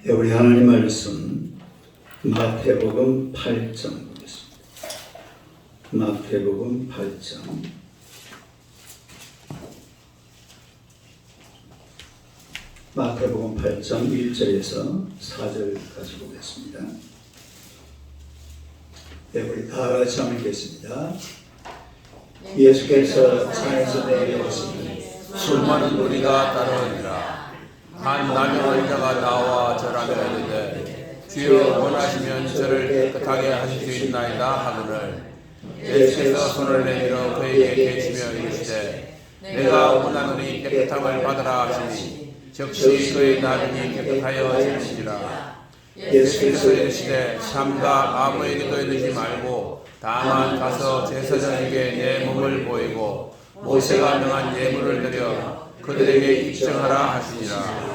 우리 하나님 말씀 마태복음 8장 보겠습니다. 마태복음 8장 마태복음 8장 1절에서 4절까지 보겠습니다. 우리 다 같이 한번 읽겠습니다. 예수께서 산에서 내려오시니 수많은 무리가 따르니라. 한 나병 자가 나와 절하며 이르되 주여 원하시면 저를 깨끗하게 하실 수 있나이다 하거늘 예수께서 손을 내밀어 그에게 대시며 이르시되 내가 원하노니 깨끗함을 받으라 하시니 즉시 그의 나병이 깨끗하여지니라. 예수께서 이르시되 삼가 아무에게도 이르지 말고 다만 가서 제사장에게 내 몸을 보이고 모세가 명한 예물을 드려 그들에게 입증하라 하시니라.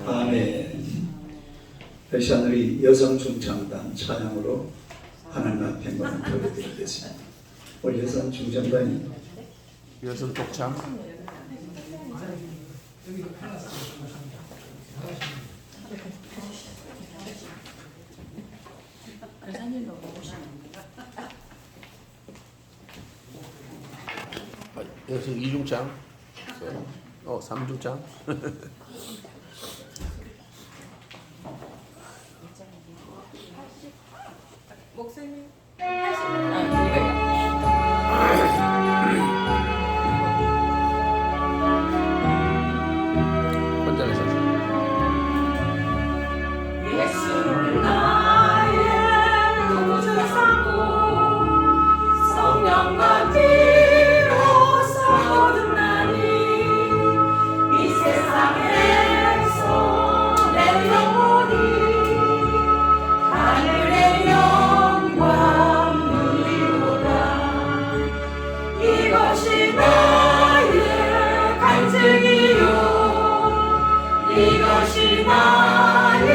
아멘. 다시 하늘이 여성 중창단 찬양으로 하나님 앞에 돌려드리겠습니다. 우리 여성 중창단이 여성 독창 여성 이중창 삼중창 목사님 혼자서 예수는 나의 구주 삼고 성령과 피로 거듭나니 이 세상에서 내 영혼이 하늘의 영광 누리도다. 이것이 나의 간증이요 이것이 나의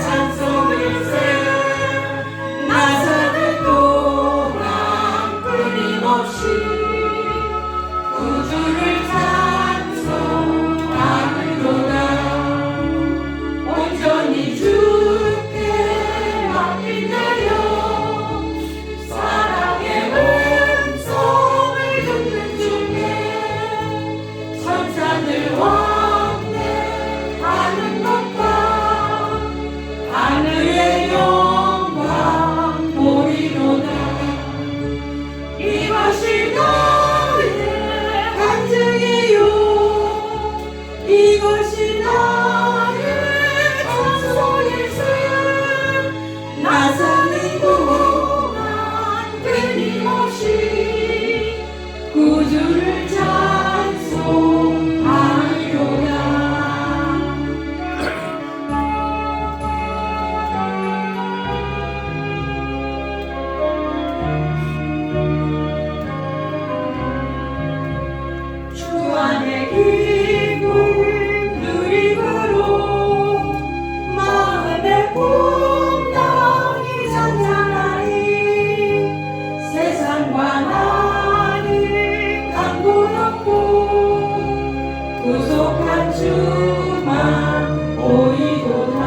찬송일세. 나 사는 동안 끊임없이 구주를 찬송하리로다. 온전히 주께 맡긴 내 영 사랑의 음성을 듣는 중에 천사들 왕래하는 것과 하늘의 영광 보리로다. 이것이 나의 간증이요 이것이 나의 찬송일세. 나 사는 동안 끊임없이 구주를 찬송하리로다. 주 안에 기쁨 누리므로 마음의 풍랑이 잔잔하니 세상과 나를 강구하고 구속한 주만 보이도다.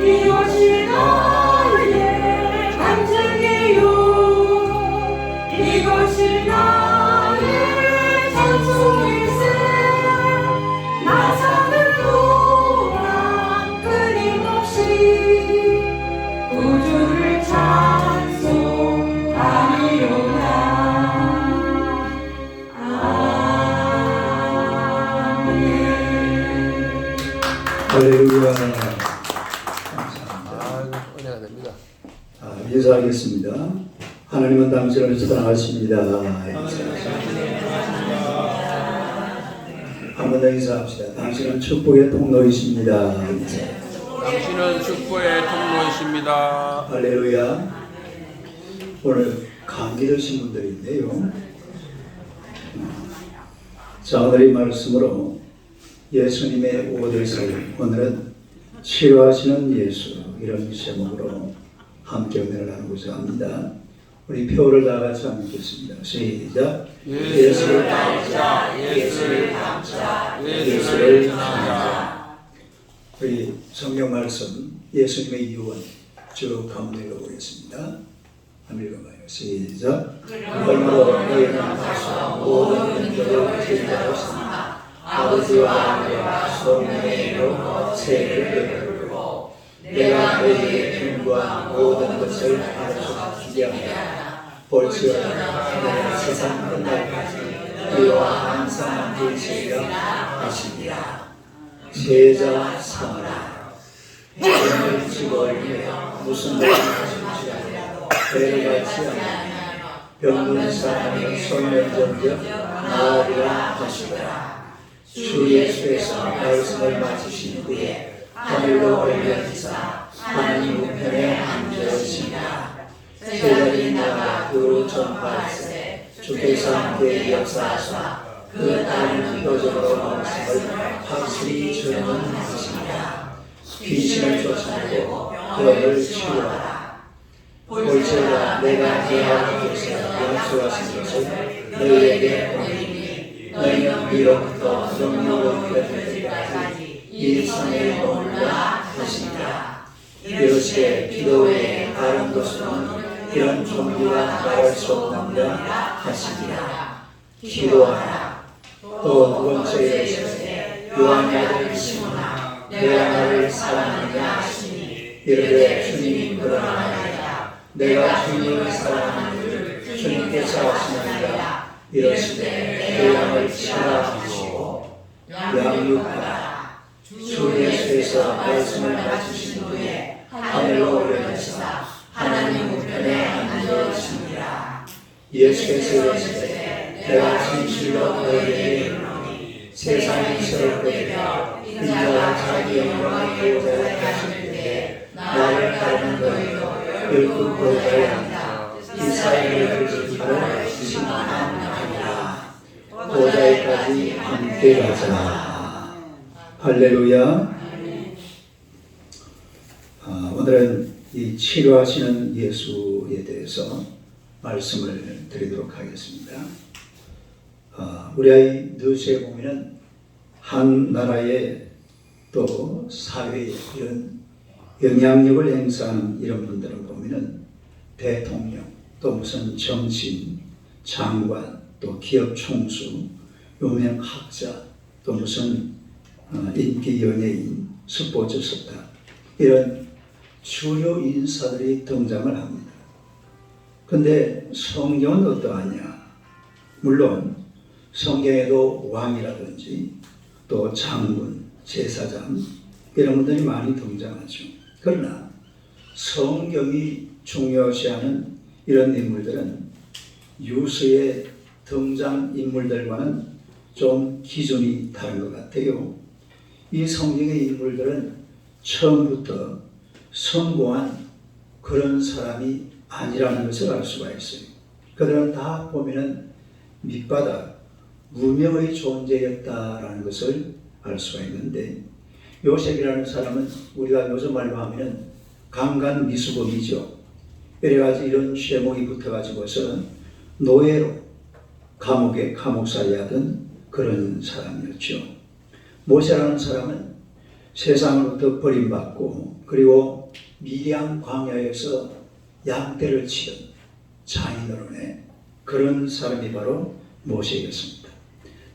이것이 나의 간증이요 이것이 나의 찬송일세. 나 사는 동안 끊임없이 구주를 찬송하리로다. 아멘. 할렐루야. 은혜가 됩니다. 인사하겠습니다. 하나님은 당신을 사랑하십니다. 한 번 더 인사합시다. 당신은 축복의 통로이십니다. 당신은 축복의 통로이십니다. 할렐루야. 오늘 감기 드신 분들이 있네요. 자, 오늘 이 말씀으로 예수님의 오대설, 오늘은 치료하시는 예수, 이런 제목으로 함께 은혜를 나누고자 합니다. 우리 표를 다 같이 한번 읽겠습니다. 시작. 예수를 닮자, 예수를 닮자, 예수를 전하자. 우리 성경 말씀 예수님의 유언 쭉 한번 읽어보겠습니다. 한번 읽어봐요. 시작. 그러므로 너희는 가서 모든 민족을 제자로 아버지와 아들과 성령의 이름으로 세례를 베풀고 내가 너희에게 준구한 모든 것을 가르쳐 주게 하라. 볼지어다 내가 세상 끝날까지 너희와 항상 함께 있으리라 하시니라. 제자 삼아라. 죄를 지고 얼며 무슨 말을 하실지 아니라도 죄를 받지 않으며 병든 사람이 손을 던져 나으리라 하시더라. 주 예수께서 말씀을 마치신 후에 하늘로 올려지사 하나님 우편에 앉으시니라. 제자들이 나가 두루 전파할세 주께서 함께 역사하사 그 다른 표적으로 말씀을 확실히 전하시니라. 귀신을 쫓아내고 병을 치유하라. 볼지어다 내가 네 아버지께서 약속하신 것을 너희에게 보내니 너희는 위로부터 영역을 펼칠 때까지 이 산에 머물라 하시니라. 이르시되 기도 외에 다른 것으로는 이런 종류가 말할 수 없느니라 하시니라. 기도하라. 또 두 번째 이르시되 요한의 아들 시몬아 내가 너를 사랑하느냐 하시니 이르되 주님이 그러하나이다. 내가 주님을 사랑하는 줄 주님께서 아시느니라. 이르시되 내 양을 치라 주시고 양육하라. 주 예수께서 말씀을 마치신 후에 하늘로 올려지사 하나님 우편에 앉으시니라. 예수께서 이르시되 내가 진실로 너희에게 이르노니 세상이 새롭게 인자가 자기 영광의 보좌에 가실 때에 나를 따르는 너희도 결국 보좌에 앉아 이 사이를 지키고 신앙하리라. 보좌에까지 함께 가자. 할렐루야. 오늘은 이 치료하시는 예수에 대해서 말씀을 드리도록 하겠습니다. 우리 아이 뉴스에 보면은 한 나라의 또 사회에 이런 영향력을 행사하는 이런 분들을 보면은 대통령, 또 무슨 정치인, 장관, 또 기업 총수, 유명 학자, 또 무슨 인기 연예인, 스포츠 스타 이런 주요 인사들이 등장을 합니다. 근데 성경은 어떠하냐? 물론 성경에도 왕이라든지 또 장군, 제사장 이런 분들이 많이 등장하죠. 그러나 성경이 중요시하는 이런 인물들은 유수의 등장 인물들과는 좀 기준이 다른 것 같아요. 이 성경의 인물들은 처음부터 성공한 그런 사람이 아니라는 것을 알 수가 있어요. 그들은 다 보면은 밑바닥, 무명의 존재였다라는 것을 알 수가 있는데 요셉이라는 사람은 우리가 요즘 말로 하면은 강간 미수범이죠. 이래가지고 이런 죄목이 붙어가지고서 노예로 감옥에 감옥살이 하던 그런 사람이었죠. 모세라는 사람은 세상으로부터 버림받고 그리고 미디안 광야에서 양떼를 치던 장인어른의 그런 사람이 바로 모세였습니다.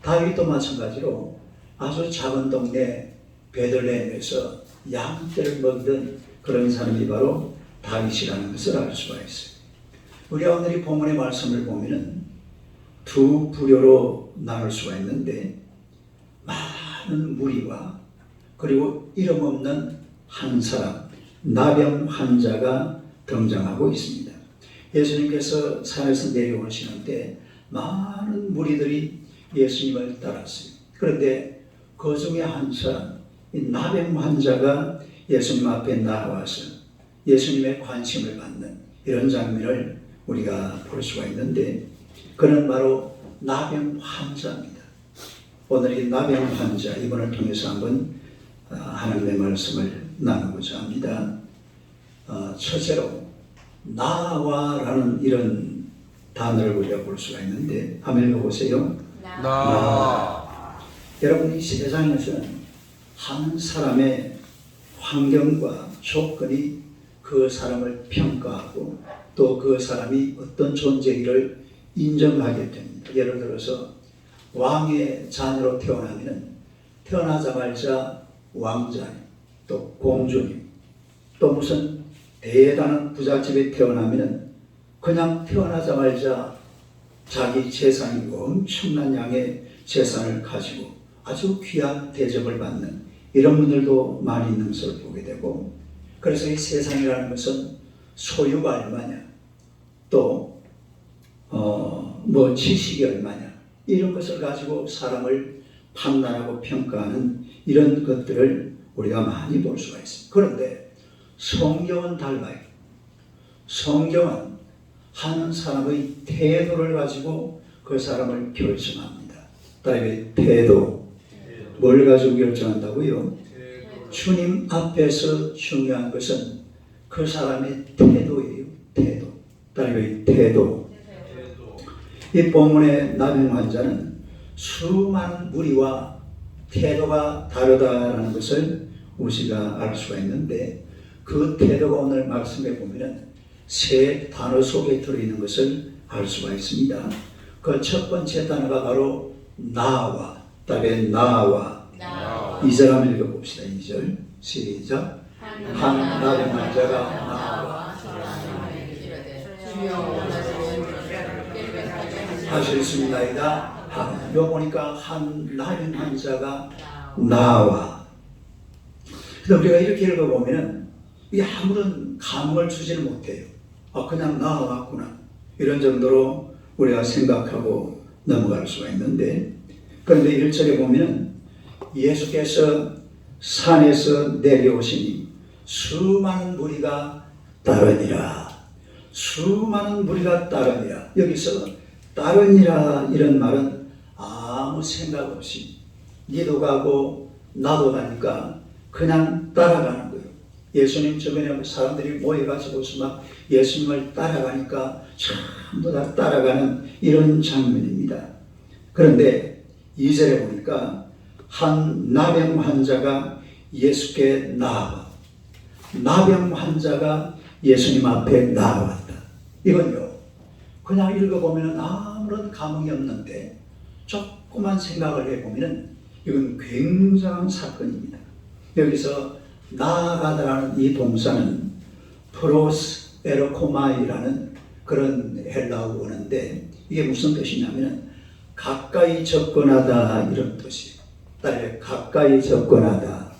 다윗도 마찬가지로 아주 작은 동네 베들레헴에서 양떼를 먹던 그런 사람이 바로 다윗이라는 것을 알 수가 있어요. 우리가 오늘 이 본문의 말씀을 보면은 두 부류로 나눌 수가 있는데 많은 무리와 그리고 이름 없는 한 사람, 나병 환자가 등장하고 있습니다. 예수님께서 산에서 내려오시는데 많은 무리들이 예수님을 따랐어요. 그런데 그 중에 한 사람, 이 나병 환자가 예수님 앞에 나와서 예수님의 관심을 받는 이런 장면을 우리가 볼 수가 있는데 그는 바로 나병 환자입니다. 오늘 이 나병 환자 이번을 통해서 한번 하나님의 말씀을 나누고자 합니다. 첫째로 나와라는 이런 단어를 우리가 볼 수가 있는데 한번 읽어보세요. 나. 여러분 이 세상에서는 한 사람의 환경과 조건이 그 사람을 평가하고 또 그 사람이 어떤 존재이를 인정하게 됩니다. 예를 들어서 왕의 자녀로 태어나면 태어나자마자 왕자님, 또 공주님, 또 무슨 대단한 부잣집에 태어나면 그냥 태어나자마자 자기 재산이 엄청난 양의 재산을 가지고 아주 귀한 대접을 받는 이런 분들도 많이 있는 것을 보게 되고, 그래서 이 세상이라는 것은 소유가 얼마냐, 또 뭐 지식이 얼마냐, 이런 것을 가지고 사람을 판단하고 평가하는 이런 것들을 우리가 많이 볼 수가 있습니다. 그런데 성경은 달라요. 성경은 한 사람의 태도를 가지고 그 사람을 결정합니다. 다음에 태도. 뭘 가지고 결정한다고요? 주님 앞에서 중요한 것은 그 사람의 태도예요. 태도. 다음에 태도. 이 본문의 나병 환자는 수많은 무리와 태도가 다르다라는 것을 우리가 알 수가 있는데, 그 태도가 오늘 말씀에 보면 세 단어 속에 들어있는 것을 알 수가 있습니다. 그 첫 번째 단어가 바로 나와, 다음에 나와. 2절 한번 읽어봅시다. 2절 시작. 한 나병 환자가 나와 하셨습니다이다. 요 보니까 한 나병 환자가 나와. 그래서 우리가 이렇게 읽어보면 이게 아무런 감흥을 주지를 못해요. 그냥 나와왔구나, 이런 정도로 우리가 생각하고 넘어갈 수가 있는데, 그런데 1절에 보면 예수께서 산에서 내려오시니 수많은 무리가 따르니라. 수많은 무리가 따르니라. 여기서 따르니라 이런 말은 아무 생각 없이 니도 가고 나도 가니까 그냥 따라가는 거예요. 예수님 주변에 사람들이 모여가지고서 막 예수님을 따라가니까 전부 다 따라가는 이런 장면입니다. 그런데 2절에 보니까 한 나병 환자가 예수께 나와. 나병 환자가 예수님 앞에 나왔다. 이건요, 그냥 읽어보면 아무런 감흥이 없는데 조그만 생각을 해보면 이건 굉장한 사건입니다. 여기서 나아가다라는 이 동사는 프로스 에르코마이라는 그런 헬라어 원어인데, 이게 무슨 뜻이냐면 가까이 접근하다 이런 뜻이에요. 따라서 가까이 접근하다.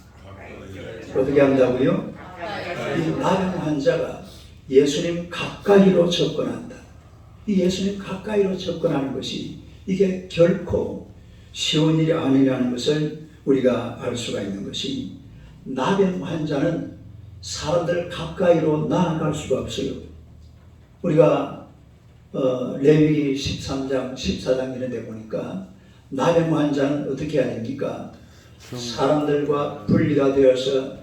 어떻게 한다고요? 이 나병 환자가 예수님 가까이로 접근한다. 이 예수님 가까이로 접근하는 것이 이게 결코 쉬운 일이 아니라는 것을 우리가 알 수가 있는 것이, 나병 환자는 사람들 가까이로 나아갈 수가 없어요. 우리가 레위기 13장, 14장 이런 데 보니까 나병 환자는 어떻게 해야 됩니까? 사람들과 분리가 되어서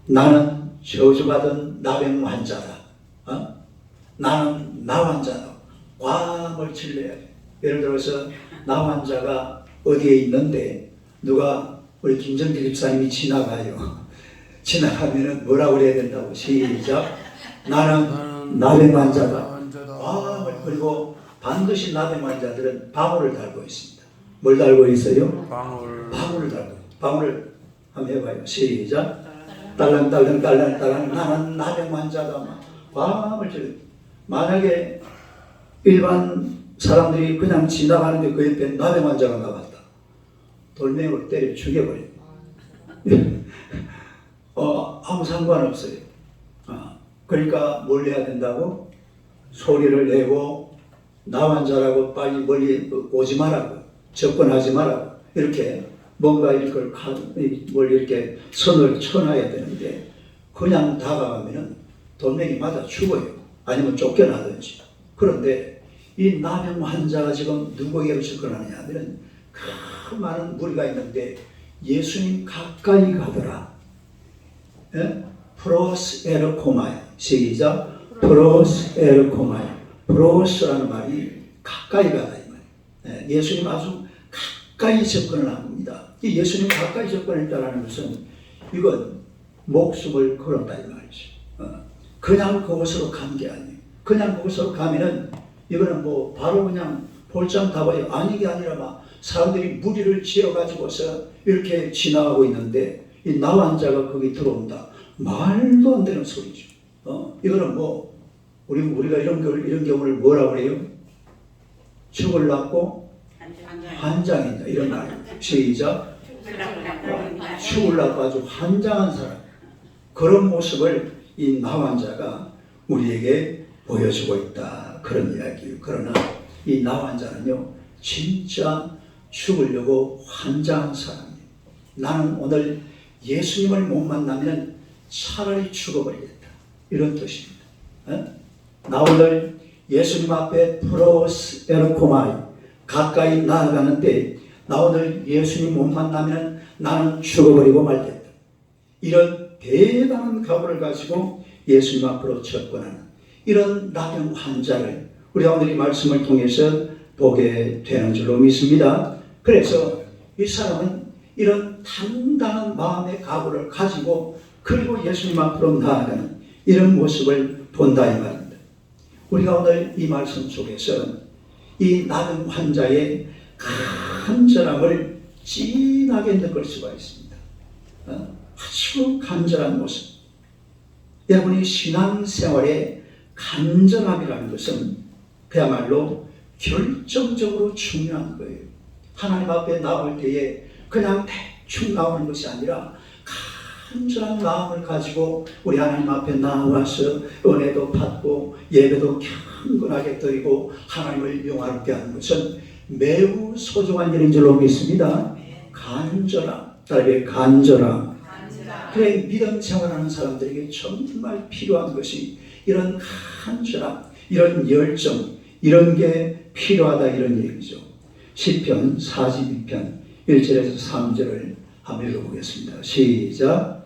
나는 저주받은 나병 환자다. 나는 나 환자다. 꽉을 질러야 돼. 예를 들어서 나 환자가 어디에 있는데 누가 우리 김정길 집사님이 지나가요. 지나가면은 뭐라고 그래야 된다고? 시작. 나는 나병 환자다. 그리고 반드시 나병 환자들은 방울을 달고 있습니다. 뭘 달고 있어요? 방울을 달고. 방울을 한번 해봐요. 시작. 딸랑딸랑 나는 나병 환자다. 방울 질러. 만약에 일반 사람들이 그냥 지나가는데 그 옆에 나병 환자가 나왔다. 돌멩이로 때려 죽여버려요. 아무 상관없어요. 그러니까 뭘 해야 된다고? 소리를 내고 나 환자라고 빨리 멀리 오지 말라고, 접근하지 말라고, 이렇게 뭔가 이걸 뭘 이렇게 선을 쳐놔야 되는데, 그냥 다가가면은 돌멩이 맞아 죽어요. 아니면 쫓겨나든지. 그런데 이 나병 환자가 지금 누구에게 접근하느냐 하면 그 많은 무리가 있는데 예수님 가까이 가더라. 프로스 에르코마이. 시작. 프로스 에르코마이. 프로스라는 말이 가까이 가다 이 말이에요. 예수님 아주 가까이 접근을 합니다. 이 예수님 가까이 접근했다는 것은 이건 목숨을 걸었다 이 말이죠. 그냥 그곳으로 간 게 아니에요. 그냥 그곳으로 가면은 이거는 뭐 바로 그냥 볼장 타버려 아니게 아니라 막 사람들이 무리를 지어가지고서 이렇게 지나가고 있는데 이 나환자가 거기 들어온다. 말도 안 되는 소리죠. 이거는 뭐 우리가 이런 경우를 뭐라고 그래요? 축을 낳고 환장했다 이런 말. 시작. 축을 낳고 아주 환장한 사람. 그런 모습을 이 나환자가 우리에게 보여주고 있다. 그런 이야기예요. 그러나 이 나환자는요, 진짜 죽으려고 환장한 사람이에요. 나는 오늘 예수님을 못 만나면 차라리 죽어버리겠다. 이런 뜻입니다. 나 오늘 예수님 앞에 프로스 에르코마이 가까이 나아가는데 나 오늘 예수님 못 만나면 나는 죽어버리고 말겠다. 이런 대단한 각오를 가지고 예수님 앞으로 접근하는 이런 나병 환자를 우리가 오늘 이 말씀을 통해서 보게 되는 줄로 믿습니다. 그래서 이 사람은 이런 당당한 마음의 각오를 가지고 그리고 예수님 앞으로 나아가는 이런 모습을 본다 이 말입니다. 우리가 오늘 이 말씀 속에서 이 나병 환자의 간절함을 진하게 느낄 수가 있습니다. 아주 간절한 모습. 여러분이 신앙생활의 간절함이라는 것은 그야말로 결정적으로 중요한 거예요. 하나님 앞에 나올 때에 그냥 대충 나오는 것이 아니라 간절한 마음을 가지고 우리 하나님 앞에 나와서 은혜도 받고 예배도 경건하게 드리고 하나님을 영화롭게 하는 것은 매우 소중한 일인 줄로 믿습니다. 간절함, 다르게 간절함. 그래 믿음 생활하는 사람들에게 정말 필요한 것이 이런 간절함, 이런 열정, 이런 게 필요하다 이런 얘기죠. 시편 42편 1절에서 3절을 한번 읽어보겠습니다. 시작.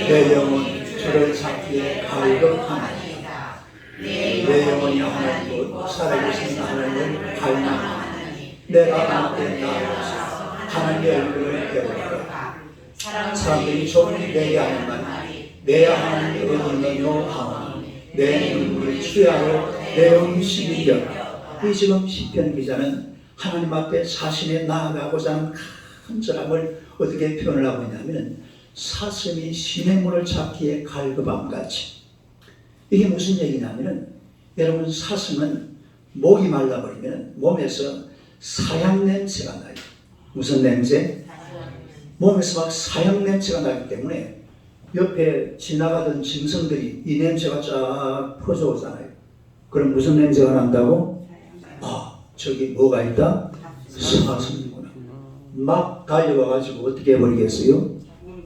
내 영혼 주를 찾기에 갈급하나이다. 내 영혼이 하나님 곧 살아계신 하나님을 갈망하나니 내가 앞에 나아가서 하나님의 얼굴을 배우리라. 사람들이 조금이 내게 하는 말이 내 하나님의 은혜요 하오니 내 눈물을 주야로 내 음식이 되었다. 이 지금 시편 기자는 하나님 앞에 자신의 나아가고자 하는 간절함을 어떻게 표현을 하고 있냐면 사슴이 시냇물을 찾기에 갈급함같이. 이게 무슨 얘기냐면 여러분 사슴은 목이 말라버리면 몸에서 사양 냄새가 나요. 무슨 냄새? 몸에서 막 사양 냄새가 나기 때문에 옆에 지나가던 짐승들이 이 냄새가 쫙 퍼져오잖아요. 그럼 무슨 냄새가 난다고? 저기 뭐가 있다? 사슴이구나. 막 달려와가지고 어떻게 해버리겠어요?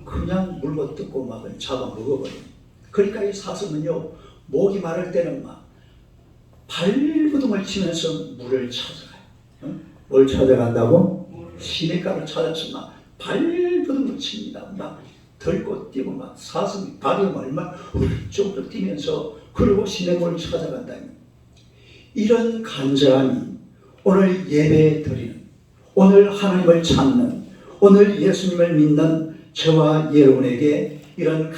그냥 물고 뜯고 막 잡아먹어버려요. 그러니까 이 사슴은요, 목이 마를 때는 막 발버둥을 치면서 물을 찾아가요. 뭘 찾아간다고? 시냇가를 찾아서 막 발버둥을 칩니다. 막 들고 뛰고 막 사슴이 발이 얼마나 훌쩍 뛰면서 그리고 시냇물을 찾아간다. 이런 간절함이 오늘 예배 드리는, 오늘 하나님을 찾는, 오늘 예수님을 믿는 저와 여러분에게 이런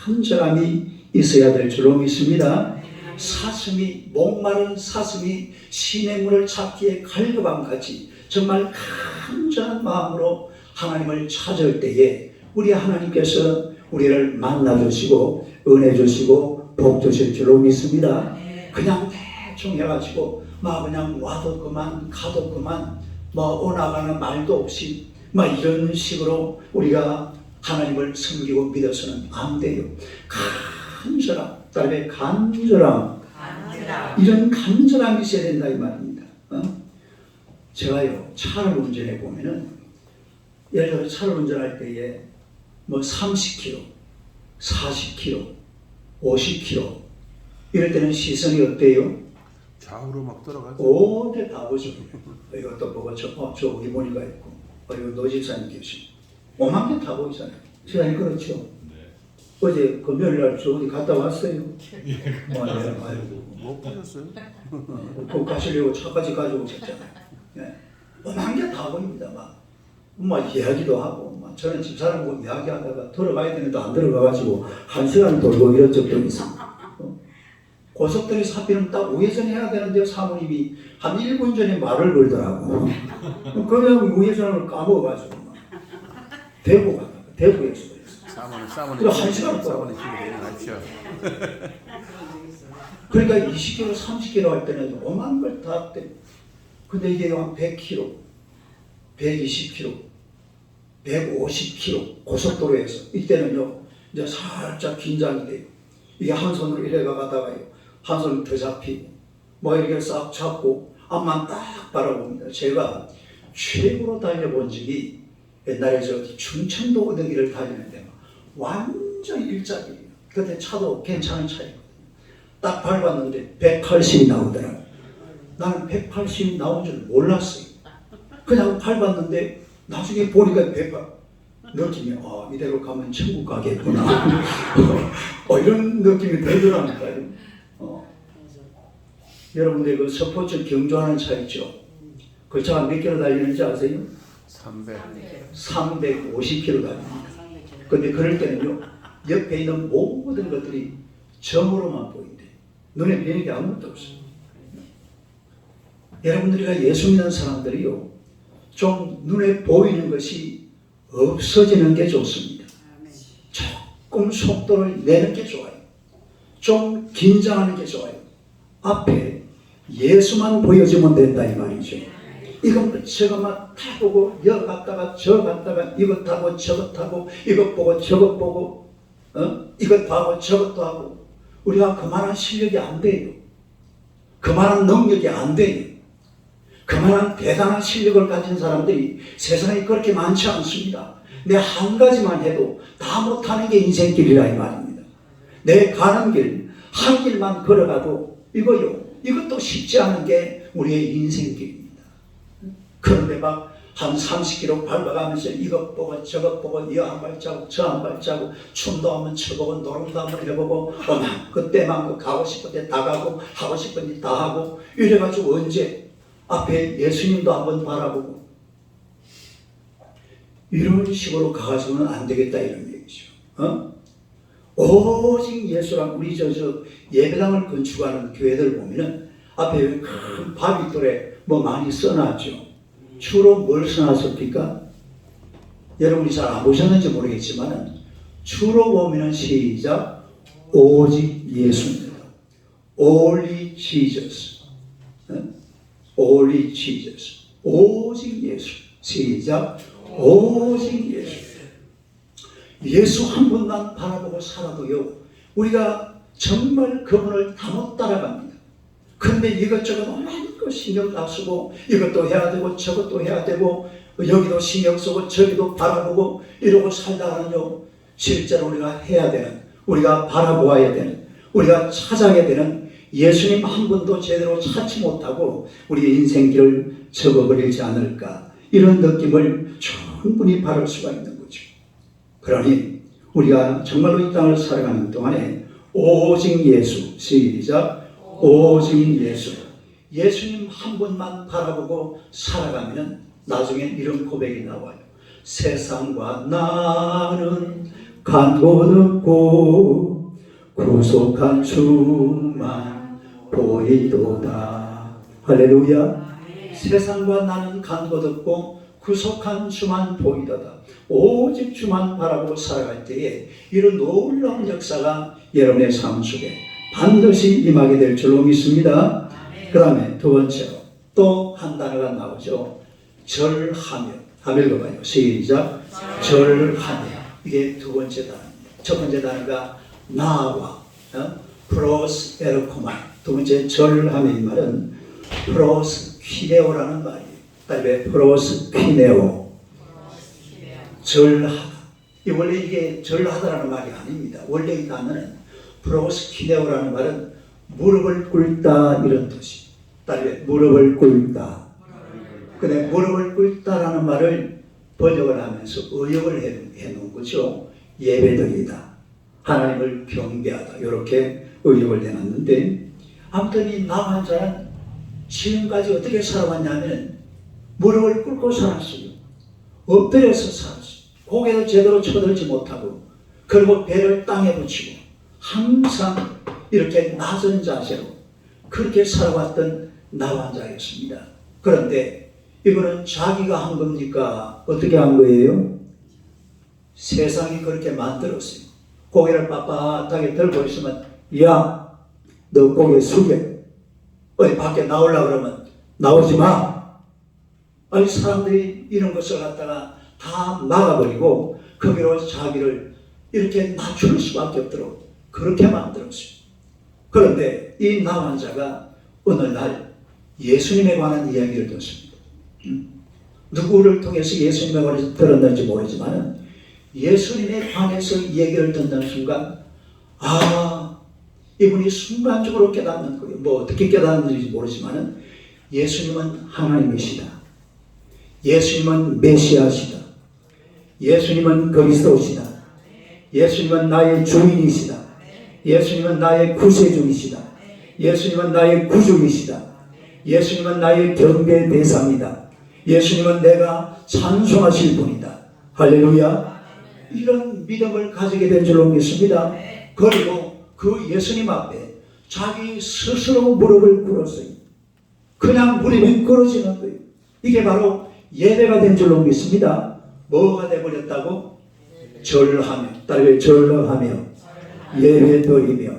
간절함이 있어야 될 줄로 믿습니다. 사슴이, 목마른 사슴이 시냇물을 찾기에 갈급함같이 정말 간절한 마음으로 하나님을 찾을 때에 우리 하나님께서 우리를 만나주시고 은혜 주시고 복 주실 줄로 믿습니다. 그냥 대충 해가지고 막 그냥 와도 그만 가도 그만 뭐 오나가는 말도 없이 막 이런 식으로 우리가 하나님을 섬기고 믿어서는 안 돼요. 간절함, 다음에 간절함. 이런 간절함이 있어야 된다 이 말입니다. 제가요 차를 운전해 보면은 예를 들어 차를 운전할 때에 뭐 30km, 40km, 50km 이럴 때는 시선이 어때요? 좌우로 막 들어가죠. 오대 다 보죠. 이것도 보고 저 이모니가 있고 이거 노집사님 계시고 오만 개 다 보이잖아요. 시간이 그렇죠. 네. 어제 금요일날 저 어디 갔다 왔어요. 못 보셨어요? 꼭 가시려고 차까지 가지고 오셨잖아요. 네. 오만 게 다 보입니다. 막 이야기도 하고, 저는 집사람 보고 이야기하다가 들어가야 되는데 안 들어가가지고 1시간 돌고 이런 적도 있습니다. 고속도로 사비는 딱 우회전 해야 되는데 사모님이 한 1분 전에 말을 걸더라고. 그냥 우회전을 까먹어가지고 대구 가다가 대구에서 그랬어. 사모님 한 시간 사모님 힘이 되게 나십시오. 그러니까 20km, 30km 할 때는 오만 걸 다 때. 근데 이게 한 100km, 120km, 150km 고속도로에서 이때는요 이제 살짝 긴장이 돼요. 이게 한 손으로 이래 가다가요 한 손을 더 잡히고 뭐 이렇게 싹 잡고 앞만 딱 바라봅니다. 제가 최고로 달려본 적이 옛날에 저 충청도 어디를 다니는데 완전 일자리예요. 그때 차도 괜찮은 차였거든요. 딱 밟았는데 180이 나오더라고요. 나는 180이 나온 줄 몰랐어요. 그냥 밟았는데 나중에 보니까 180 느낌이 이대로 가면 천국 가겠구나. 이런 느낌이 들더라니까요. 여러분들 그 스포츠 경주하는 차 있죠? 그 차가 몇 킬로 달리는지 아세요? 350킬로 달립니다. 근데 그럴 때는요 옆에 있는 모든 것들이 점으로만 보인대. 눈에 뵈는 게 아무것도 없어요. 여러분들이가 예수 믿는 사람들이요 좀 눈에 보이는 것이 없어지는 게 좋습니다. 조금 속도를 내는 게 좋아요. 좀 긴장하는 게 좋아요. 앞에 예수만 보여주면 된다 이 말이죠. 이건 저것만 타보고 여 갔다가 저 갔다가 이것 타고 저것 타고 이것 보고 저것 보고 이것 하고 저것도 하고 우리가 그만한 실력이 안 돼요. 그만한 능력이 안 돼요. 그만한 대단한 실력을 가진 사람들이 세상에 그렇게 많지 않습니다. 내 한 가지만 해도 다 못하는 게 인생길이라 이 말입니다. 내 가는 길, 한 길만 걸어가도 이것도 쉽지 않은 게 우리의 인생길입니다. 그런데 막 한 30km 밟아가면서 이것 보고 저것 보고 이 한 발자국 저 한 발자국 춤도 한번 춰보고 노름도 한번 해보고 그때만 가고 싶은 데 다 가고 하고 싶은 데 다 하고 이래가지고 언제 앞에 예수님도 한번 바라보고 이런 식으로 가가지고는 안 되겠다 이런 얘기죠. 오직 예수랑 우리 저 예배당을 건축하는 교회들 보면은 앞에 큰 바위돌에 뭐 많이 써놨죠. 주로 뭘 써놨습니까? 여러분이 잘 안 보셨는지 모르겠지만은 주로 보면은 시작 오직 예수입니다. Only Jesus. Only Jesus. 오직 예수. 시작 오직 예수. 예수 한 분만 바라보고 살아도요 우리가 정말 그분을 다 못 따라갑니다. 그런데 이것저것 많은 거 신경 다 쓰고 이것도 해야 되고 저것도 해야 되고 여기도 신경 쓰고 저기도 바라보고 이러고 살다가는요 실제로 우리가 해야 되는 우리가 바라보아야 되는 우리가 찾아야 되는 예수님 한 분도 제대로 찾지 못하고 우리의 인생길을 접어버리지 않을까 이런 느낌을 충분히 바를 수가 있는 거죠. 그러니 우리가 정말로 이 땅을 살아가는 동안에 오직 예수 시작 오직 예수 예수님 한 분만 바라보고 살아가면 나중에 이런 고백이 나와요. 세상과 나는 간곳 없고 구속한 주만 보이도다. 할렐루야. 세상과 나는 간곳 없고 구속한 주만 보이도다. 오직 주만 바라보고 살아갈 때에 이런 놀라운 역사가 여러분의 삶 속에 반드시 임하게 될 줄로 믿습니다. 그 다음에 두 번째로 또 한 단어가 나오죠. 절하며. 한번 읽어봐요. 시작. 절하며. 이게 두 번째 단어입니다. 첫 번째 단어가 나와 프로스 에르코마. 두 번째 절하며 이 말은 프로스 퀴네오라는 말이에요. 딸배 프로스 퀴네오. 절하다. 원래 이게 절하다라는 말이 아닙니다. 원래 이 단어는 프로스 퀴네오라는 말은 무릎을 꿇다 이런 뜻이. 딸배 무릎을 꿇다. 근데 무릎을 꿇다라는 말을 번역을 하면서 의역을 해놓은 거죠. 예배드리다. 하나님을 경배하다. 이렇게 의역을 해놨는데 아무튼 이 남한 자는 지금까지 어떻게 살아왔냐면 무릎을 꿇고 살았어요. 엎드려서 살았어요. 고개를 제대로 쳐들지 못하고, 그리고 배를 땅에 붙이고 항상 이렇게 낮은 자세로 그렇게 살아왔던 나환자였습니다. 그런데 이거는 자기가 한 겁니까? 어떻게 한 거예요? 세상이 그렇게 만들었어요. 고개를 빳빳하게 들고 있으면, 야, 너 고개 숙여. 어디 밖에 나오려고 그러면 나오지 마. 아니, 사람들이 이런 것을 갖다가 다 막아버리고 거기로 자기를 이렇게 낮출 수밖에 없도록 그렇게 만들었어요. 그런데 이 나환자가 어느 날 예수님에 관한 이야기를 듣습니다. 누구를 통해서 예수님에 관해서 들었는지 모르지만 예수님에 관해서 얘기를 듣는 순간, 아, 이분이 순간적으로 깨닫는 거예요. 뭐 어떻게 깨닫는지 모르지만 예수님은 하나님이시다. 예수님은 메시아시다. 예수님은 그리스도시다. 예수님은 나의 주인이시다. 예수님은 나의 구세주이시다. 예수님은 나의 구주이시다. 예수님은 나의 경배 대상이다. 예수님은 내가 찬송하실 분이다. 할렐루야. 이런 믿음을 가지게 된 줄로 믿습니다. 그리고 그 예수님 앞에 자기 스스로 무릎을 꿇었어요. 그냥 무릎이 꿇어지는 거예요. 이게 바로 예배가 된 줄로 믿습니다. 뭐가 되어버렸다고? 절하며, 딸을 절하며 예배드리며.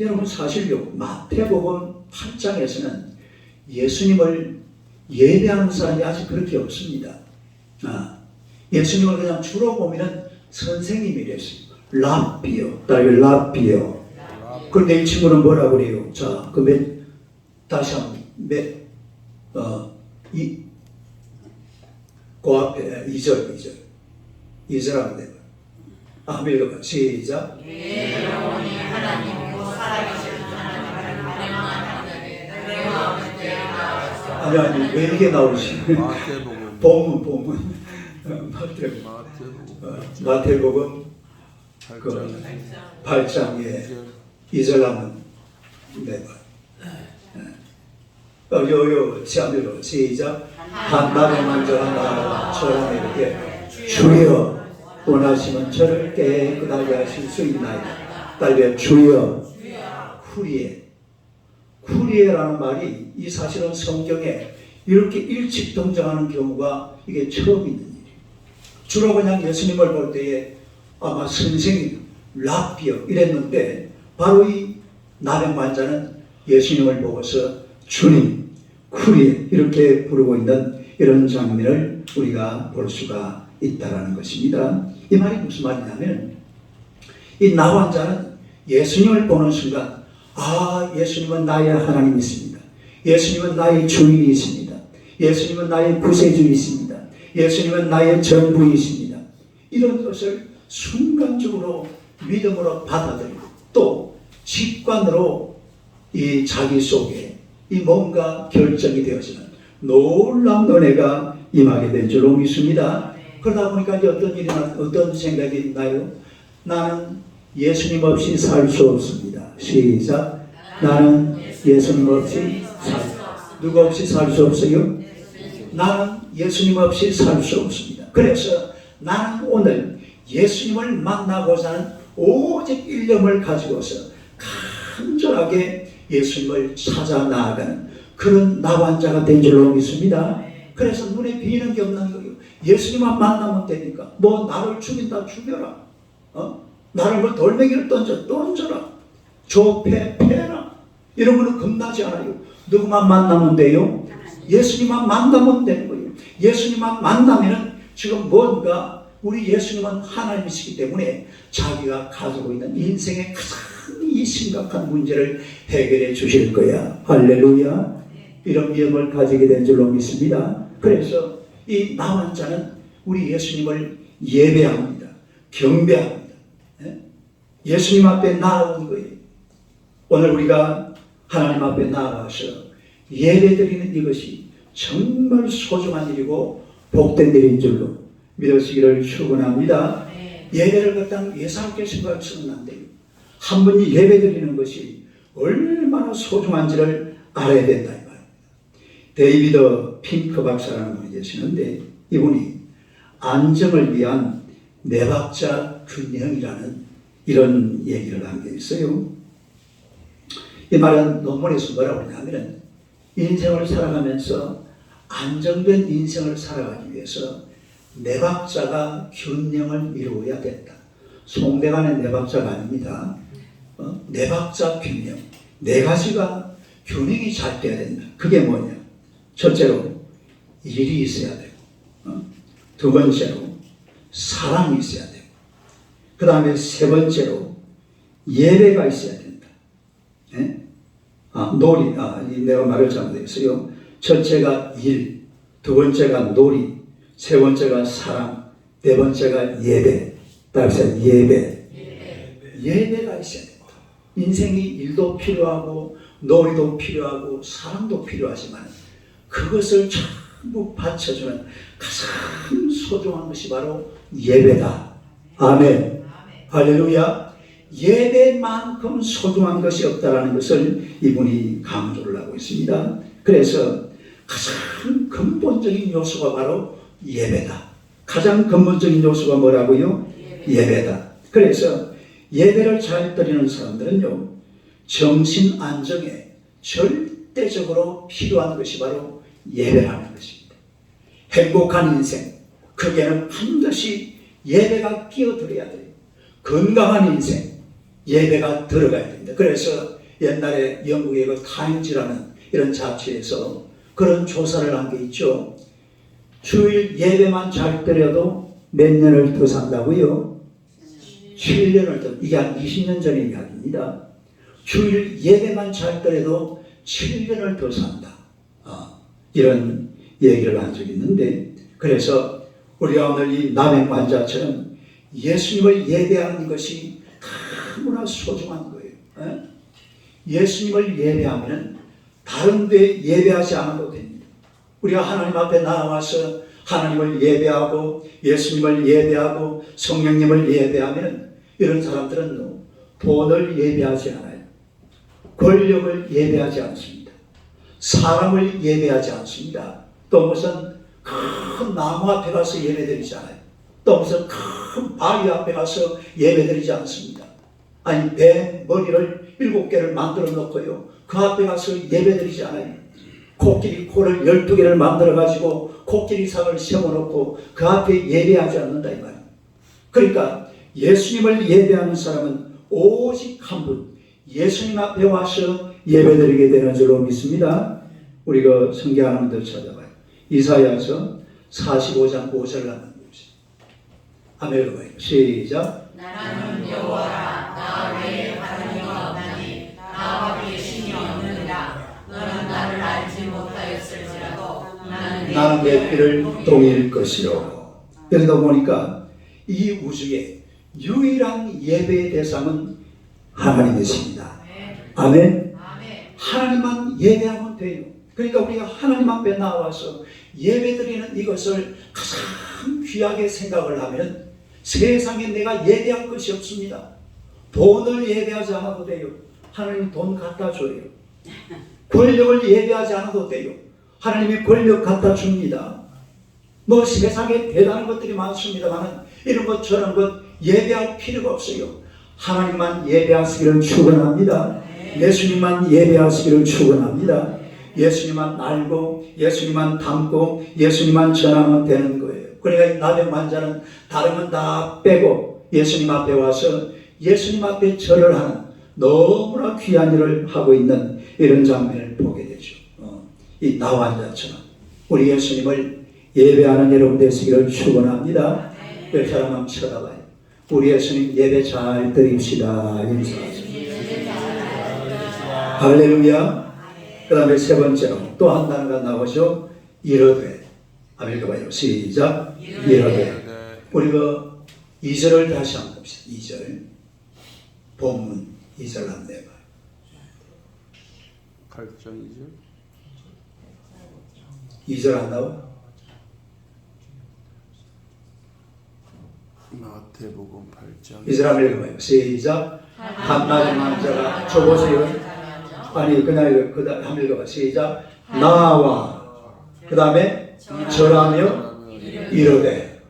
여러분, 사실요, 마태복음 8장에서는 예수님을 예배하는 사람이 아직 그렇게 없습니다. 예수님을 그냥 주로 보면은 선생님이랬어요. 랍비요, 딸을 랍비요. 그런데 이 친구는 뭐라 그래요? 자, 다시 한번 그 앞에 2절 하면 돼요. 한번 읽어봐. 시작. 내 영혼이 하나님이고 살아계신 하나님을 마음에 내가 아니, 왜 이게 나오지? 마태복음 본문. 마태복음 8장에 2절 하면 돼봐. 시작으로 시작. 한밤에 먼저 한다처럼 이렇게 주여 원하시면 저를 깨끗하게 하실 수 있나이다. 딸려 주여. 쿠리에라는 말이 이 사실은 성경에 이렇게 일찍 등장하는 경우가 이게 처음 있는 일이에요. 주로 그냥 예수님을 볼 때에 아마 선생님, 랍비어 이랬는데 바로 이 나병 환자는 예수님을 보고서 주님, 쿠리에 이렇게 부르고 있는 이런 장면을 우리가 볼 수가 있다는 것입니다. 이 말이 무슨 말이냐면 이 나환자는 예수님을 보는 순간, 아, 예수님은 나의 하나님이십니다. 예수님은 나의 주인이십니다. 예수님은 나의 구세주이십니다. 예수님은 나의 전부이십니다. 이런 것을 순간적으로 믿음으로 받아들이고 또 직관으로 이 자기 속에 이 뭔가 결정이 되어지는 놀라운 은혜가 임하게 될 줄로 믿습니다. 그러다 보니까 이제 어떤 생각이 있나요? 나는 예수님 없이 살 수 없습니다. 시작. 나는 예수님 없이 누구 없이 살 수 없어요? 나는 예수님 없이 살 수 없습니다. 그래서 나는 오늘 예수님을 만나고자 하는 오직 일념을 가지고서 간절하게 예수님을 찾아 나아가는 그런 나환자가 된 줄로 믿습니다. 그래서 눈에 비는 게 없는 거예요. 예수님만 만나면 되니까 뭐 나를 죽인다 죽여라, 나를 뭐 돌멩이를 던져라, 패라, 이런 거는 겁나지 않아요. 누구만 만나면 돼요? 예수님만 만나면 되는 거예요. 예수님만 만나면은 지금 뭔가 우리 예수님은 하나님이시기 때문에 자기가 가지고 있는 인생의 가장 이 심각한 문제를 해결해 주실 거야. 할렐루야. 이런 믿음을 가지게 된 줄로 믿습니다. 그래서 이 나환자는 우리 예수님을 예배합니다. 경배합니다. 예수님 앞에 나아온 거예요. 오늘 우리가 하나님 앞에 나아가서 예배드리는 이것이 정말 소중한 일이고 복된 일인 줄로 믿으시기를 축원합니다. 예배를 갖다 예사롭게 생각해서는 안 돼요. 한 분이 예배드리는 것이 얼마나 소중한지를 알아야 된다 이 말입니다. 데이비드 핑크 박사라는 분이 계시는데 이분이 안정을 위한 내박자 균형이라는 이런 얘기를 한 게 있어요. 이 말은 논문에서 뭐라고 하냐면 인생을 살아가면서 안정된 인생을 살아가기 위해서 내박자가 균형을 이루어야 된다. 송대관의 내박자가 아닙니다. 내박자 균형. 네 가지가 균형이 잘 돼야 된다. 그게 뭐냐? 첫째로 일이 있어야 되고, 두 번째로 사랑이 있어야 되고, 그 다음에 세 번째로 예배가 있어야 된다. 예? 놀이. 내가 말을 잘못했어요. 첫째가 일, 두 번째가 놀이, 세 번째가 사랑, 네 번째가 예배. 따라서 예배가 있어야 된다. 인생이 일도 필요하고 놀이도 필요하고 사랑도 필요하지만 그것을 전부 받쳐주는 가장 소중한 것이 바로 예배다. 아멘. 할렐루야. 예배만큼 소중한 것이 없다라는 것을 이분이 강조를 하고 있습니다. 그래서 가장 근본적인 요소가 바로 예배다. 가장 근본적인 요소가 뭐라고요? 예배다. 그래서 예배를 잘 드리는 사람들은요, 정신 안정에 절대적으로 필요한 것이 바로 예배라는 것입니다. 행복한 인생, 거기에는 반드시 예배가 끼어들어야 돼요. 건강한 인생, 예배가 들어가야 됩니다. 그래서 옛날에 영국의 그 타임즈라는 이런 잡지에서 그런 조사를 한 게 있죠. 주일 예배만 잘 드려도 몇 년을 더 산다고요? 7년을 더. 이게 한 20년 전의 이야기입니다. 주일 예배만 잘 드려도 7년을 더 산다. 이런 얘기를 한 적이 있는데, 그래서 우리가 오늘 이 남행 환자처럼 예수님을 예배하는 것이 너무나 소중한 거예요. 예수님을 예배하면 다른 데 예배하지 않아도 됩니다. 우리가 하나님 앞에 나와서 하나님을 예배하고 예수님을 예배하고 성령님을 예배하면 이런 사람들은 돈을 예배하지 않아요. 권력을 예배하지 않습니다. 사람을 예배하지 않습니다. 또 무슨 큰 나무 앞에 가서 예배드리지 않아요. 또 무슨 큰 바위 앞에 가서 예배드리지 않습니다. 아니, 뱀 머리를 7개를 만들어 놓고요, 그 앞에 가서 예배드리지 않아요. 코끼리 코를 12개를 만들어 가지고 코끼리 상을 세워놓고 그 앞에 예배하지 않는다 이 말이에요. 그러니까 예수님을 예배하는 사람은 오직 한 분, 예수님 앞에 와서 예배드리게 되는 줄로 믿습니다. 우리가 성경 하나만 더 찾아봐요. 이사야서 45장 5절을 한번 봅시다. 아멘. 봐요. 시작. 나는 여호와라. 나 외에 다른 이가 없나니 나와 위에 신이 없느니라. 너는 나를 알지 못하였을지라도 나는 내 피를 동일 것이요. 여기서 보니까 이 우주의 유일한 예배의 대상은 하나님이십니다. 아멘. 하나님만 예배하면 돼요. 그러니까 우리가 하나님 앞에 나와서 예배드리는 이것을 가장 귀하게 생각을 하면 세상에 내가 예배할 것이 없습니다. 돈을 예배하지 않아도 돼요. 하나님 돈 갖다 줘요. 권력을 예배하지 않아도 돼요. 하나님이 권력 갖다 줍니다. 뭐 세상에 대단한 것들이 많습니다만 이런 것 저런 것 예배할 필요가 없어요. 하나님만 예배하시기를 축원합니다. 예수님만 예배하시기를 축원합니다. 예수님만 알고 예수님만 담고 예수님만 전하면 되는 거예요. 그러니까 이 나병 환자는 다른 건 다 빼고 예수님 앞에 와서 예수님 앞에 절을 하는 너무나 귀한 일을 하고 있는 이런 장면을 보게 되죠. 이 나환자처럼 우리 예수님을 예배하는 여러분 되시기를 축원합니다. 그 사람 한번 쳐다봐요. 우리 예수님 예배 잘 드립시다. 인사하십니다. 할렐루야. 그 다음에 세 번째로 또 한 단어가 나오죠. 이르되. 아멘. 봐요. 시작. 이르되. 우리가 2절을 다시 한번 봅시다. 2절. 본문 2절 한번 내봐요. 8장 2절. 2절 안 나와? 마태복음 8장. 2절 한번 읽어봐요. 시작. 한나된 환자가 저보세요. 아니 그날 한번 읽어봐. 시작. 나와 그 다음에 절하며 이르되.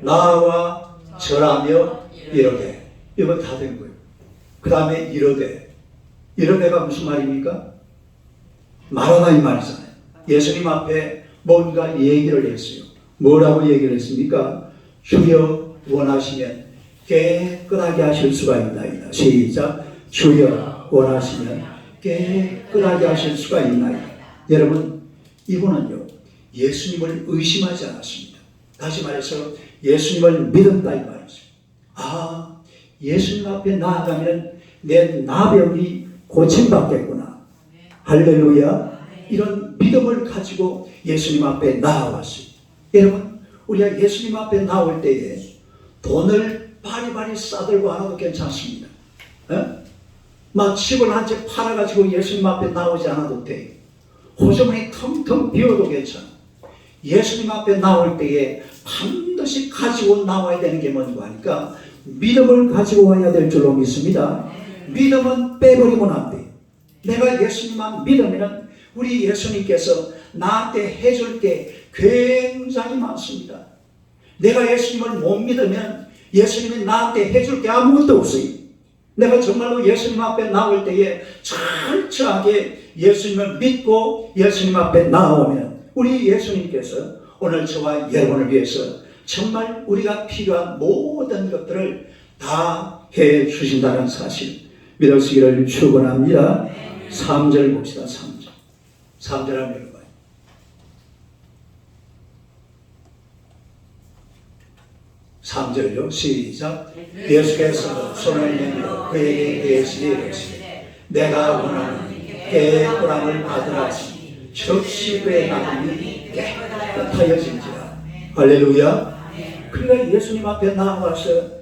나와 절하며 이르되. 이거 다 된 거예요. 그 다음에 이르되. 이르되가 무슨 말입니까? 말하다 이 말이잖아요. 예수님 앞에 뭔가 얘기를 했어요. 뭐라고 얘기를 했습니까? 주여 원하시면 깨끗하게 하실 수가 있나이다. 시작. 주여 원하시면 깨끗하게 하실 수가 있나이다. 여러분, 이분은요 예수님을 의심하지 않았습니다. 다시 말해서 예수님을 믿었다 이 말이죠. 아, 예수님 앞에 나아가면 내 나병이 고침받겠구나. 할렐루야. 이런 믿음을 가지고 예수님 앞에 나아왔어요. 여러분, 우리가 예수님 앞에 나올 때에 돈을 바리바리 싸들고 하나도 괜찮습니다. 막 집을 한 채 팔아가지고 예수님 앞에 나오지 않아도 돼. 호주머니 텅텅 비워도 괜찮아. 예수님 앞에 나올 때에 반드시 가지고 나와야 되는 게 뭔가 하니까 믿음을 가지고 와야 될 줄로 믿습니다. 믿음은 빼버리면 안 돼. 내가 예수님만 믿으면 우리 예수님께서 나한테 해줄 게 굉장히 많습니다. 내가 예수님을 못 믿으면 예수님이 나한테 해줄 게 아무것도 없어요. 내가 정말로 예수님 앞에 나올 때에 철저하게 예수님을 믿고 예수님 앞에 나오면 우리 예수님께서 오늘 저와 여러분을 위해서 정말 우리가 필요한 모든 것들을 다 해 주신다는 사실 믿으시기를 축원합니다. 3절 봅시다. 3절 한번 읽어봐요. 3절요. 시작. 예수께서 손을 내밀어 그에게 대시되 이르시되 내가 원하는 깨끗함을 받으라지 즉시 그의 나음이 깨끗하여진지라. 할렐루야. 그러니까 예수님 앞에 나와서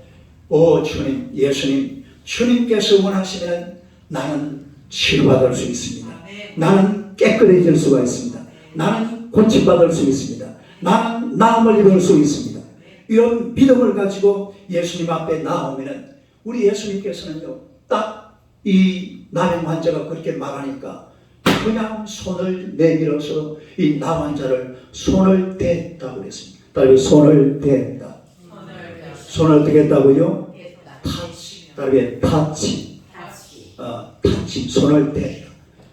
오 주님, 예수님, 주님께서 원하시면 나는 치료받을 수 있습니다. 나는 깨끗해질 수가 있습니다. 나는 고침받을 수 있습니다. 나는 나음을 입을 수 있습니다. 이런 믿음을 가지고 예수님 앞에 나오면 우리 예수님께서는요 딱 이 나병 환자가 그렇게 말하니까 그냥 손을 내밀어서 이 나 환자를 손을 댔다고 그랬습니다. 딸이 손을 댔다. 손을 어떻게 했다고요? 타치. 딸이 타치. 타치. 손을 댔다.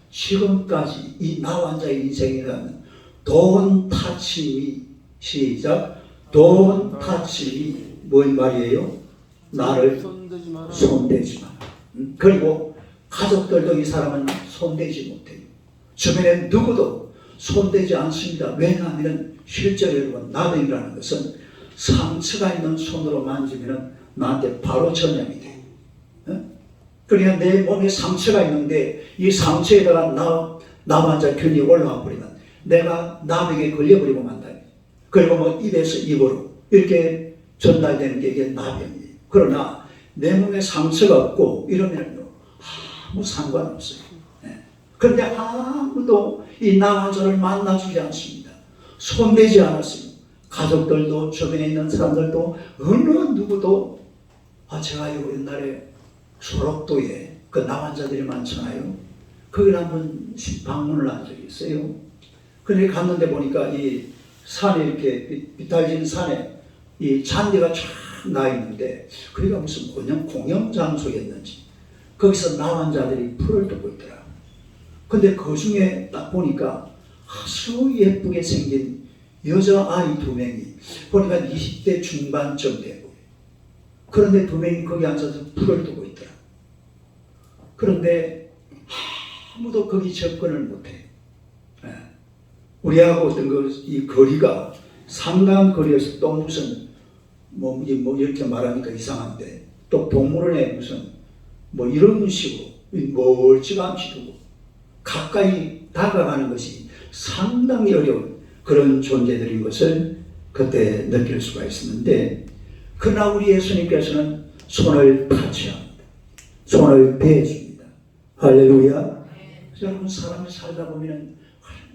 지금까지 이 나 환자의 인생이라는 돈 타침이 시작. 돈 타침이 뭔 말이에요? 나를 손대지 마라. 그리고 가족들도 이 사람은 손대지 못해요. 주변에 누구도 손대지 않습니다. 왜냐하면 실제로 여러분 나병이라는 것은 상처가 있는 손으로 만지면 나한테 바로 전염이 돼요. 그러니까 내 몸에 상처가 있는데 이 상처에다가 나 환자 균이 올라와 버리면 내가 나병에 걸려버리고 만다. 그리고 뭐 입에서 입으로 이렇게 전달되는 게 이게 나병이에요. 그러나 내 몸에 상처가 없고 이러면요 아무 상관없어요. 그런데 아무도 이 나 환자를 만나주지 않습니다. 손대지 않았어요. 가족들도 주변에 있는 사람들도 어느 누구도 제가 옛날에 소록도에 그 나 환자들이 많잖아요. 거기를 한번 방문을 한 적이 있어요. 근데 갔는데 보니까 이 산에 이렇게 비탈진 산에 이 잔디가 쫙 나 있는데 그러니까 무슨 공영 장소였는지 거기서 나 환자들이 풀을 뜨고 있더라. 근데 그 중에 딱 보니까 아주 예쁘게 생긴 여자아이 2명이 보니까 20대 중반쯤 되고 그런데 2명이 거기 앉아서 풀을 뜨고 있더라. 그런데 아무도 거기 접근을 못해. 우리하고 어떤 이 거리가 상당한 거리에서 또 무슨 뭐 이렇게 말하니까 이상한데 또 동물원에 무슨 뭐 이런 식으로 멀찌감치 가까이 다가가는 것이 상당히 어려운 그런 존재들인 것을 그때 느낄 수가 있었는데 그러나 우리 예수님께서는 손을 타치합니다. 손을 대줍니다. 할렐루야. 여러분 사람이 살다 보면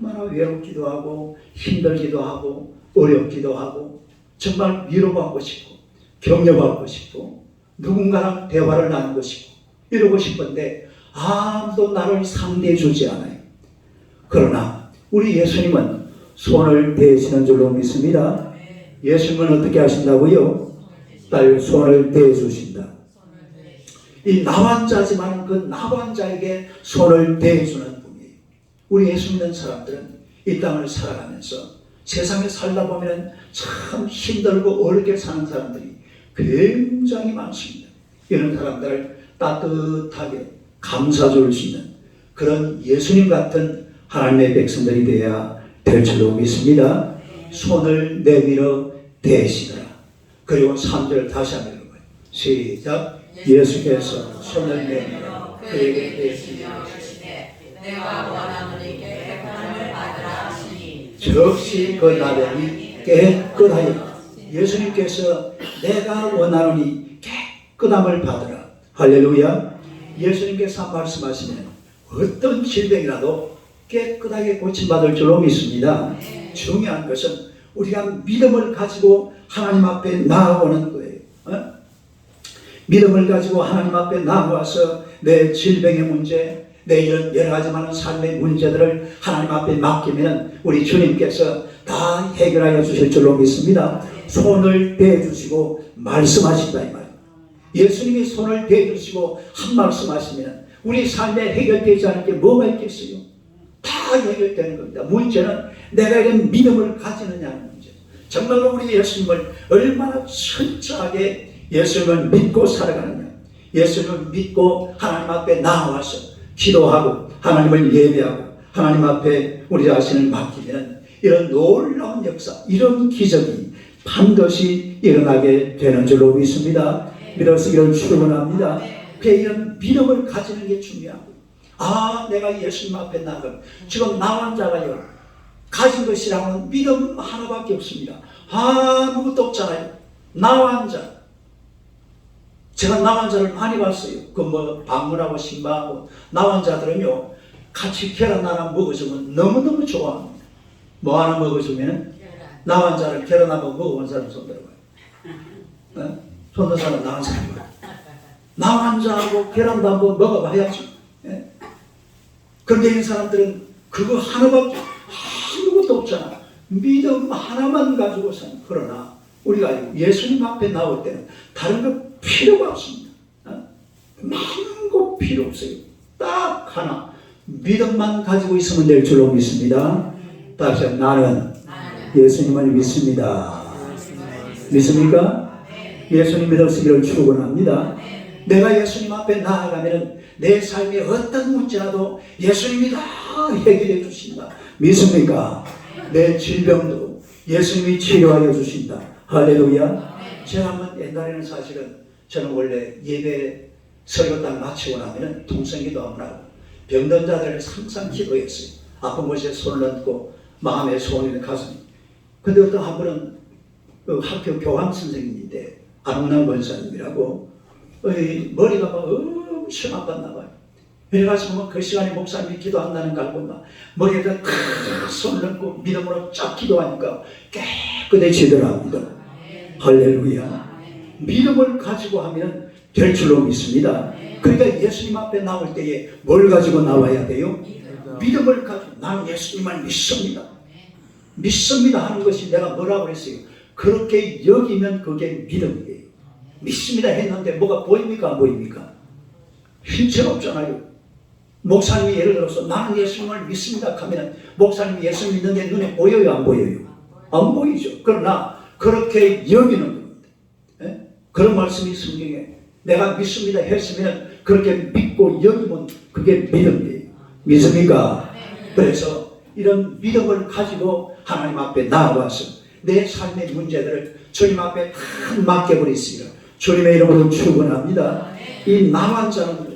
얼마나 외롭기도 하고 힘들기도 하고 어렵기도 하고 정말 위로받고 싶고 격려받고 싶고 누군가랑 대화를 나누고 싶고 이러고 싶은데 아무도 나를 상대해 주지 않아요. 그러나 우리 예수님은 손을 대시는 줄로 믿습니다. 예수님은 어떻게 하신다고요? 딸 손을 대주신다. 이 나환자지만 그 나환자에게 손을 대주는 분이에요. 우리 예수 믿는 사람들은 이 땅을 살아가면서 세상에 살다 보면 참 힘들고 어렵게 사는 사람들이 굉장히 많습니다. 이런 사람들을 따뜻하게 감싸줄 수 있는 그런 예수님 같은 하나님의 백성들이 되어야 될 줄로 믿습니다. 손을 내밀어 대시더라. 그리고 3절 다시 한번 읽어봐요. 시작. 예수께서 손을 내밀어 그에게 대시며 이르시되 내가 원하노니 깨끗함을 받으라 하시니 즉시 그 나병이 깨끗하여. 예수님께서 내가 원하노니 깨끗함을 받으라. 할렐루야. 예수님께서 말씀하시면 어떤 질병이라도 깨끗하게 고침받을 줄로 믿습니다. 중요한 것은 우리가 믿음을 가지고 하나님 앞에 나아오는 거예요. 믿음을 가지고 하나님 앞에 나아와서 내 질병의 문제, 내 이런 여러 가지 많은 삶의 문제들을 하나님 앞에 맡기면 우리 주님께서 다 해결하여 주실 줄로 믿습니다. 손을 대주시고 말씀하신다 이 말이에요. 예수님이 손을 대주시고 한 말씀하시면 우리 삶에 해결되지 않을 게 뭐가 있겠어요? 다 해결되는 겁니다. 문제는 내가 이런 믿음을 가지느냐는 문제. 정말로 우리 예수님을 얼마나 철저하게 예수님을 믿고 살아가느냐. 예수님을 믿고 하나님 앞에 나와서 기도하고 하나님을 예배하고 하나님 앞에 우리 자신을 맡기면 이런 놀라운 역사, 이런 기적이 반드시 일어나게 되는 줄로 믿습니다. 믿어서 이런 출근합니다. 이런 믿음을 가지는 게 중요하고, 내가 예수님 앞에 나가면 지금 나환자가요 가진 것이라고는 믿음 하나밖에 없습니다. 아무것도 없잖아요. 나환자. 제가 나환자를 많이 봤어요. 방문하고 신방하고 나환자들은요 같이 계란 하나 먹어주면 너무너무 좋아합니다. 뭐 하나 먹어주면 나환자를 계란 한번 먹어본 사람 손 들어봐요. 손 든 사람 나환자. 나환자하고 계란도 한번 먹어봐야죠. 그런데 이 사람들은 그거 하나밖에 아무것도 없잖아. 믿음 하나만 가지고 산. 그러나 우리가 예수님 앞에 나올 때는 다른 거 필요가 없습니다. 많은 거 필요 없어요. 딱 하나 믿음만 가지고 있으면 될 줄로 믿습니다. 다시 한번 나는 예수님을 믿습니다. 믿습니까? 예수님 믿으시기를 축원합니다. 내가 예수님 앞에 나아가면 내 삶의 어떤 문제라도 예수님이 다 해결해 주신다. 믿습니까? 내 질병도 예수님이 치료하여 주신다. 할렐루야. 제가 한번 옛날에는 사실은 저는 원래 예배 설교 딱 마치고 나면 통성기도 한번 하고 병든 자들을 항상 기도했어요. 아픈 곳에 손을 얹고 마음에 소원이 가슴. 근데 어떤 한 분은 그 학교 교황 선생님인데 안홍남 권사님이라고 머리가 막 엄청 아팠나 봐요. 그래가지고 그 시간에 목사님이 기도한다는 걸 알고 막 머리에다 손을 얹고 믿음으로 쫙 기도하니까 깨끗해지더랍니다. 할렐루야. 믿음을 가지고 하면 될 줄로 믿습니다. 그러니까 예수님 앞에 나올 때에 뭘 가지고 나와야 돼요? 믿음을 가지고 나는 예수님을 믿습니다. 믿습니다 하는 것이 내가 뭐라고 그랬어요? 그렇게 여기면 그게 믿음이에요. 믿습니다 했는데 뭐가 보입니까? 안 보입니까? 형체없잖아요. 목사님이 예를 들어서 나는 예수님을 믿습니다 하면 목사님이 예수 믿는 게 눈에 보여요? 안 보여요? 안 보이죠. 그러나 그렇게 여기는 겁니다. 그런 말씀이 성경에 내가 믿습니다 했으면 그렇게 믿고 여기면 그게 믿음이에요. 믿습니까? 그래서 이런 믿음을 가지고 하나님 앞에 나와서 내 삶의 문제들을 주님 앞에 다 맡겨버리시라. 주님의 이름으로 축원합니다. 이 나환자는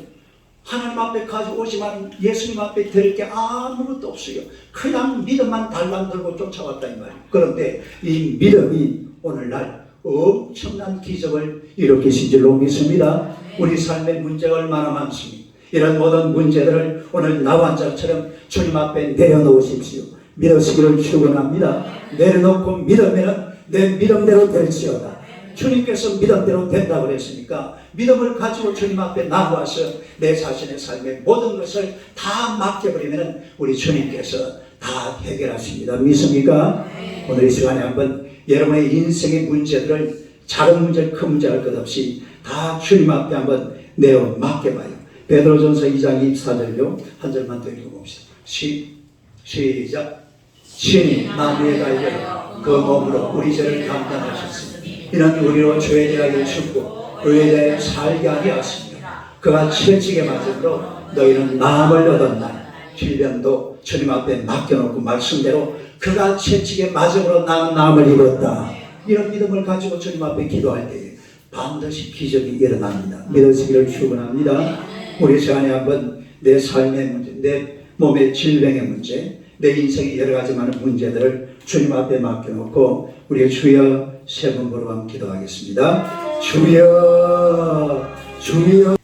하나님 앞에 가지고 오지만 예수님 앞에 드릴 게 아무것도 없어요. 그냥 믿음만 달랑 들고 쫓아왔다 이 말이에요. 그런데 이 믿음이 오늘날 엄청난 기적을 일으키신 줄로 믿습니다. 우리 삶의 문제가 얼마나 많습니까? 이런 모든 문제들을 오늘 나환자처럼 주님 앞에 내려놓으십시오. 믿으시기를 축원합니다. 내려놓고 믿으면 내 믿음대로 될지어다. 주님께서 믿음대로 된다고 그랬으니까 믿음을 가지고 주님 앞에 나와서 내 자신의 삶의 모든 것을 다 맡겨버리면 우리 주님께서 다 해결하십니다. 믿습니까? 오늘 이 시간에 한번 여러분의 인생의 문제들을 작은 문제, 큰 문제 할 것 없이 다 주님 앞에 한번 내어 맡겨봐요. 베드로전서 2장 24절요. 한 절만 더 읽어봅시다. 시작. 신이 나무에 달려 그 몸으로 우리 죄를 감당하셨으니 이는 우리로 죄에 대하여 죽고 의에 대하여 살게 하게 하십니다. 그가 채찍에 맞음으로 너희는 나음을 얻었나니 질병도 주님 앞에 맡겨놓고 말씀대로 그가 채찍에 맞음으로 나음을 입었다. 이런 믿음을 가지고 주님 앞에 기도할 때에 반드시 기적이 일어납니다. 믿으시기를 축원합니다. 우리 시간에 한번 내 삶의 문제, 내 몸의 질병의 문제, 내 인생의 여러 가지 많은 문제들을 주님 앞에 맡겨놓고 우리 주여 세 번 부르고 한번 기도하겠습니다. 주여, 주여.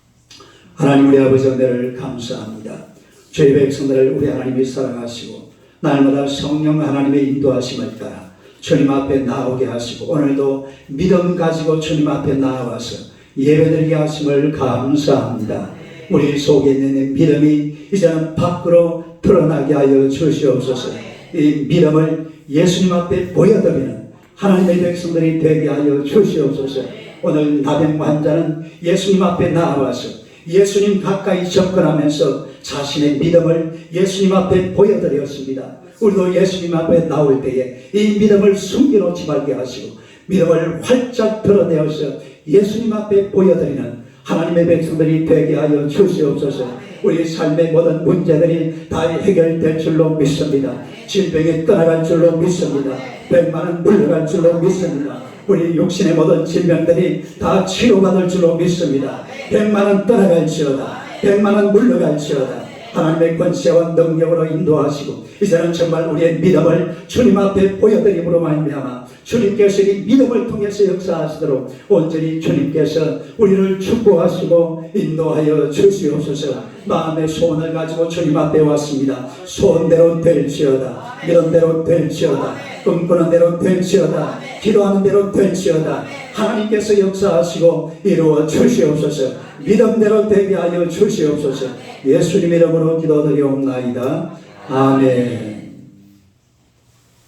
하나님 우리 아버지 은혜를 감사합니다. 저희 백성들을 우리 하나님이 사랑하시고 날마다 성령 하나님의 인도하심을 따라 주님 앞에 나오게 하시고 오늘도 믿음 가지고 주님 앞에 나와서 예배드리게 하심을 감사합니다. 우리 속에 있는 믿음이 이제는 밖으로 드러나게 하여 주시옵소서. 이 믿음을 예수님 앞에 보여드리는 하나님의 백성들이 되게 하여 주시옵소서. 오늘 나병 환자는 예수님 앞에 나와서 예수님 가까이 접근하면서 자신의 믿음을 예수님 앞에 보여드렸습니다. 우리도 예수님 앞에 나올 때에 이 믿음을 숨겨놓지 말게 하시고 믿음을 활짝 드러내어서 예수님 앞에 보여드리는 하나님의 백성들이 되게 하여 주시옵소서. 우리 삶의 모든 문제들이 다 해결될 줄로 믿습니다. 질병이 떠나갈 줄로 믿습니다. 백만은 물러갈 줄로 믿습니다. 우리 육신의 모든 질병들이 다 치료받을 줄로 믿습니다. 백만은 떠나갈지어다. 백만은 물러갈지어다. 하나님의 권세와 능력으로 인도하시고 이제는 정말 우리의 믿음을 주님 앞에 보여드림으로 말미암아 주님께서 이 믿음을 통해서 역사하시도록 온전히 주님께서 우리를 축복하시고 인도하여 주시옵소서. 마음의 소원을 가지고 주님 앞에 왔습니다. 소원대로 될지어다. 믿음대로 될지어다. 꿈꾸는 대로 될지어다. 기도하는 대로 될지어다. 하나님께서 역사하시고 이루어 주시옵소서. 믿음대로 되게 하여 주시옵소서. 예수님 이름으로 기도드리옵나이다. 아멘.